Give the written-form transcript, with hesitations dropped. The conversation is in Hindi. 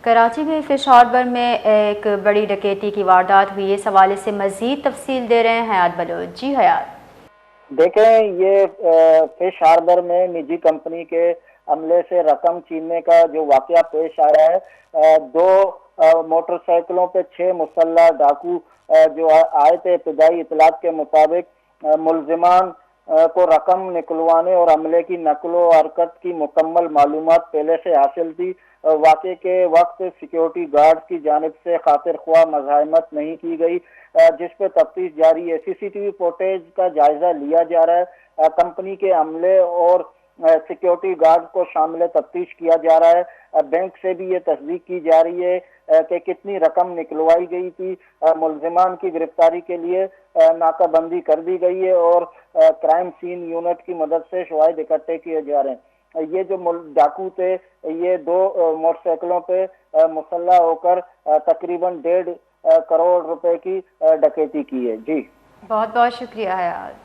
कराची में फिश हार्बर में एक बड़ी डकैती की वारदात हुई। इस हवाले से मजीद तफसील दे रहे हैं हयात बलोच। जी हयात। देखें, ये फिश हार्बर में निजी कंपनी के अमले से रकम छीनने का जो वाकया पेश आया है, दो मोटरसाइकिलों पे 6 मुसल्लह डाकू जो आए थे। इब्तदाई इतलात के मुताबिक मुलजिमान को रकम निकलवाने और अमले की नकलो हरकत की मुकम्मल मालूमात पहले से हासिल थी। वाक़े के वक्त सिक्योरिटी गार्ड की जानिब से खातिर ख्वाह मज़ाहमत नहीं की गई, जिस पे तफ्तीश जारी है। सीसीटीवी फुटेज का जायजा लिया जा रहा है। कंपनी के अमले और सिक्योरिटी गार्ड को शामिल तफ्तीश किया जा रहा है। बैंक से भी ये तस्दीक की जा रही है कि कितनी रकम निकलवाई गई थी। मुलजिमान की गिरफ्तारी के लिए नाकाबंदी कर दी गई है और क्राइम सीन यूनिट की मदद से शवाहिद इकट्ठे किए जा रहे हैं। ये जो डाकू थे, ये दो मोटरसाइकिलों पे मुसल्ला होकर तकरीबन 1.5 करोड़ रुपए की डकैती की है। जी, बहुत बहुत शुक्रिया हयात।